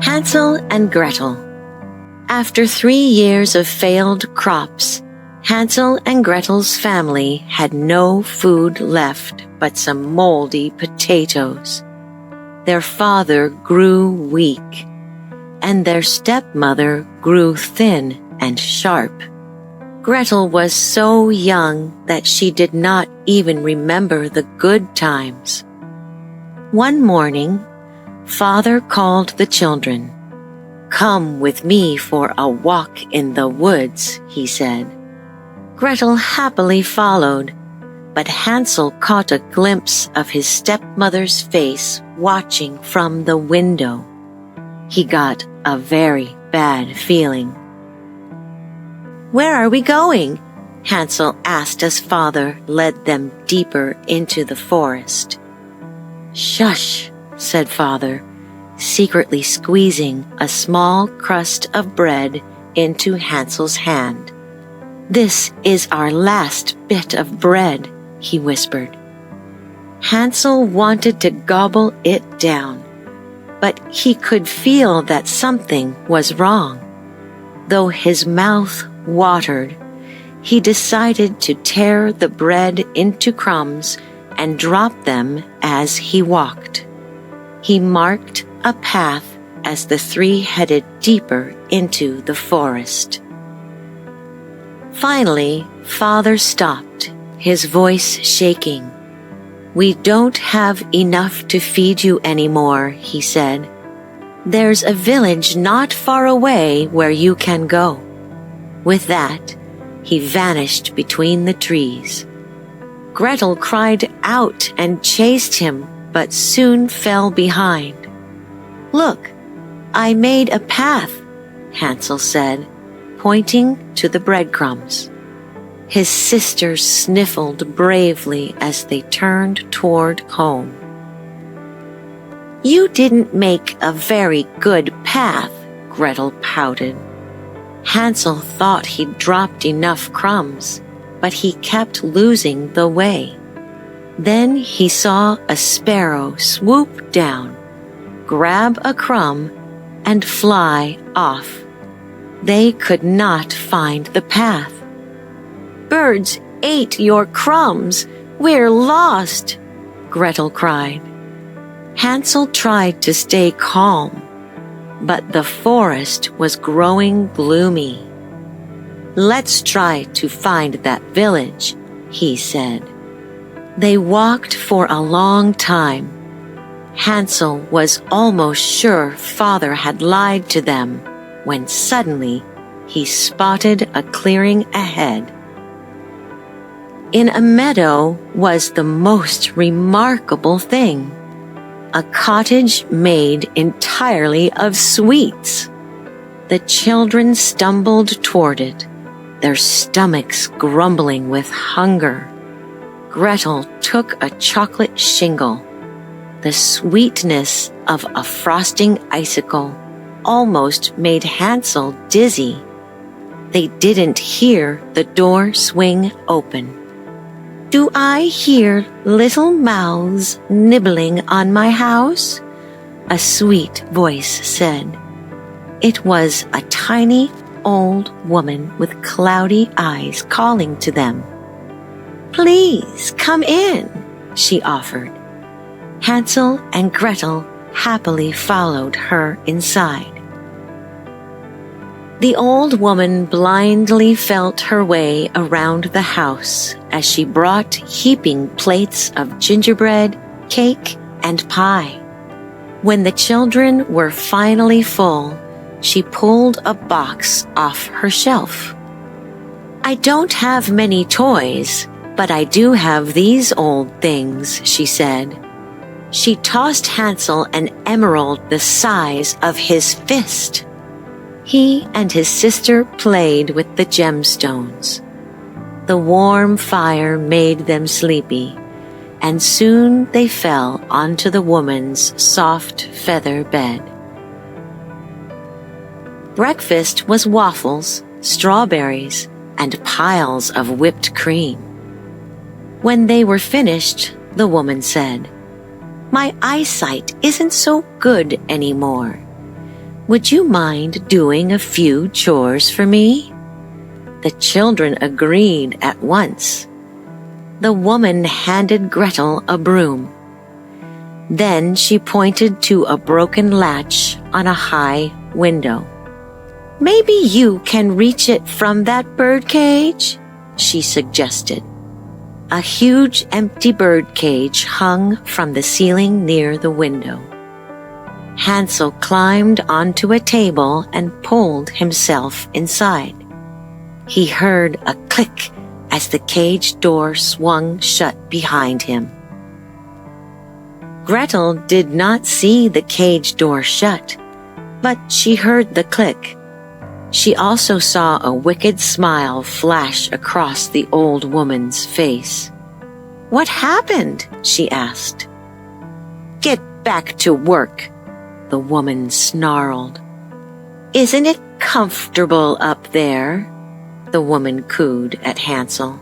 Hansel and Gretel. After 3 years of failed crops, Hansel and Gretel's family had no food left but some moldy potatoes. Their father grew weak, and their stepmother grew thin and sharp. Gretel was so young that she did not even remember the good times. One morning, Father called the children. "Come with me for a walk in the woods," he said. Gretel happily followed, but Hansel caught a glimpse of his stepmother's face watching from the window. He got a very bad feeling. "Where are we going?" Hansel asked as Father led them deeper into the forest. "Shush," said Father, secretly squeezing a small crust of bread into Hansel's hand. "This is our last bit of bread," he whispered. Hansel wanted to gobble it down, but he could feel that something was wrong. Though his mouth watered, he decided to tear the bread into crumbs and drop them as he walked. He marked a path as the three headed deeper into the forest. Finally, Father stopped, his voice shaking. "We don't have enough to feed you anymore," he said. "There's a village not far away where you can go." With that, he vanished between the trees. Gretel cried out and chased him, but soon fell behind. "Look, I made a path," Hansel said, pointing to the breadcrumbs. His sisters sniffled bravely as they turned toward home. "You didn't make a very good path," Gretel pouted. Hansel thought he'd dropped enough crumbs, but he kept losing the way. Then he saw a sparrow swoop down, grab a crumb, and fly off. They could not find the path. "Birds ate your crumbs! We're lost!" Gretel cried. Hansel tried to stay calm, but the forest was growing gloomy. "Let's try to find that village," he said. They walked for a long time. Hansel was almost sure Father had lied to them when suddenly he spotted a clearing ahead. In a meadow was the most remarkable thing. A cottage made entirely of sweets. The children stumbled toward it, their stomachs grumbling with hunger. Gretel took a chocolate shingle. The sweetness of a frosting icicle almost made Hansel dizzy. They didn't hear the door swing open. "Do I hear little mouths nibbling on my house?" a sweet voice said. It was a tiny old woman with cloudy eyes calling to them. "Please come in," she offered. Hansel and Gretel happily followed her inside. The old woman blindly felt her way around the house as she brought heaping plates of gingerbread, cake, and pie. When the children were finally full, she pulled a box off her shelf. "I don't have many toys, but I do have these old things," she said. She tossed Hansel an emerald the size of his fist. He and his sister played with the gemstones. The warm fire made them sleepy, and soon they fell onto the woman's soft feather bed. Breakfast was waffles, strawberries, and piles of whipped cream. When they were finished, the woman said, "My eyesight isn't so good anymore. Would you mind doing a few chores for me?" The children agreed at once. The woman handed Gretel a broom. Then she pointed to a broken latch on a high window. "Maybe you can reach it from that bird cage," she suggested. A huge empty bird cage hung from the ceiling near the window. Hansel climbed onto a table and pulled himself inside. He heard a click as the cage door swung shut behind him. Gretel did not see the cage door shut, but she heard the click. She also saw a wicked smile flash across the old woman's face. "What happened?" she asked. "Get back to work," the woman snarled. "Isn't it comfortable up there?" the woman cooed at Hansel.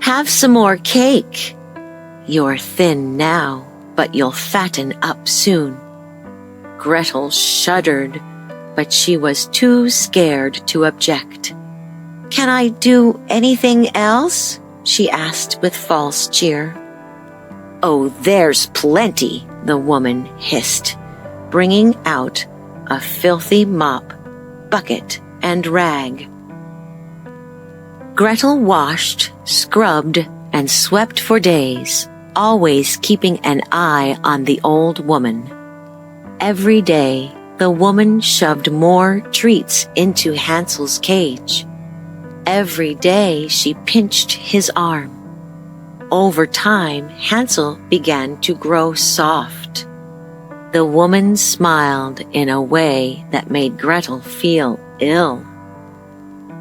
"Have some more cake. You're thin now, but you'll fatten up soon." Gretel shuddered, but she was too scared to object. "Can I do anything else?" she asked with false cheer. "Oh, there's plenty," the woman hissed, bringing out a filthy mop, bucket, and rag. Gretel washed, scrubbed, and swept for days, always keeping an eye on the old woman. Every day, the woman shoved more treats into Hansel's cage. Every day she pinched his arm. Over time, Hansel began to grow soft. The woman smiled in a way that made Gretel feel ill.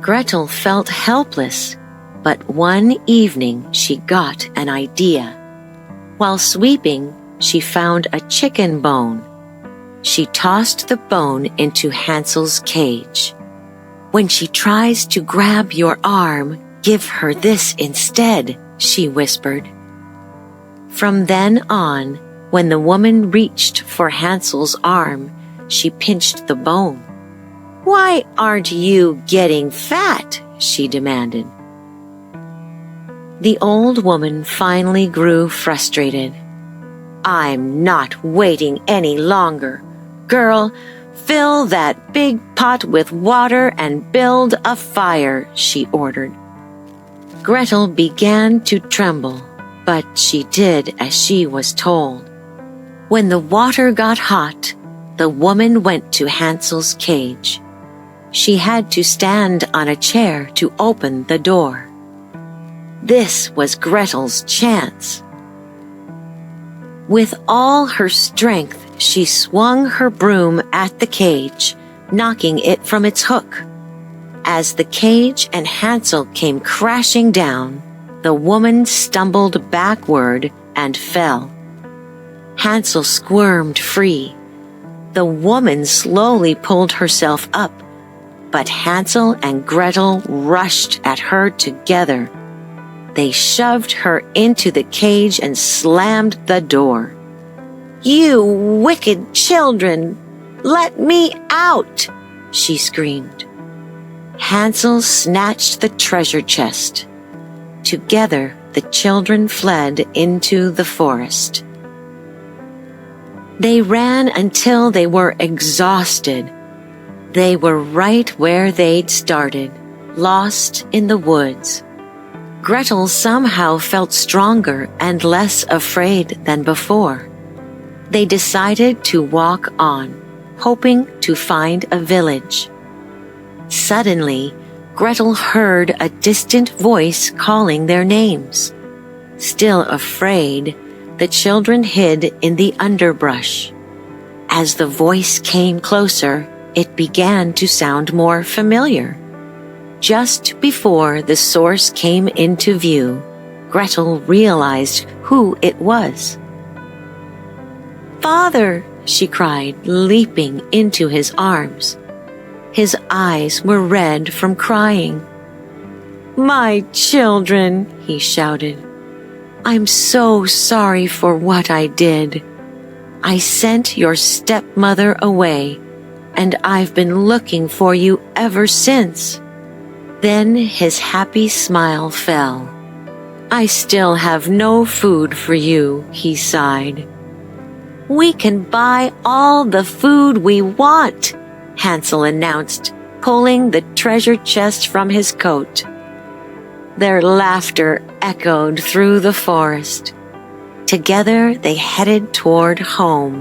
Gretel felt helpless, but one evening she got an idea. While sweeping, she found a chicken bone. She tossed the bone into Hansel's cage. "When she tries to grab your arm, give her this instead," she whispered. From then on, when the woman reached for Hansel's arm, she pinched the bone. "Why aren't you getting fat?" she demanded. The old woman finally grew frustrated. "I'm not waiting any longer. Girl, fill that big pot with water and build a fire," she ordered. Gretel began to tremble, but she did as she was told. When the water got hot, the woman went to Hansel's cage. She had to stand on a chair to open the door. This was Gretel's chance. With all her strength, she swung her broom at the cage, knocking it from its hook. As the cage and Hansel came crashing down, the woman stumbled backward and fell. Hansel squirmed free. The woman slowly pulled herself up, but Hansel and Gretel rushed at her together. They shoved her into the cage and slammed the door. "You wicked children! Let me out!" she screamed. Hansel snatched the treasure chest. Together, the children fled into the forest. They ran until they were exhausted. They were right where they'd started, lost in the woods. Gretel somehow felt stronger and less afraid than before. They decided to walk on, hoping to find a village. Suddenly, Gretel heard a distant voice calling their names. Still afraid, the children hid in the underbrush. As the voice came closer, it began to sound more familiar. Just before the source came into view, Gretel realized who it was. "Father!" she cried, leaping into his arms. His eyes were red from crying. "My children!" he shouted. "I'm so sorry for what I did. I sent your stepmother away, and I've been looking for you ever since." Then his happy smile fell. "I still have no food for you," he sighed. "We can buy all the food we want," Hansel announced, pulling the treasure chest from his coat. Their laughter echoed through the forest. Together they headed toward home.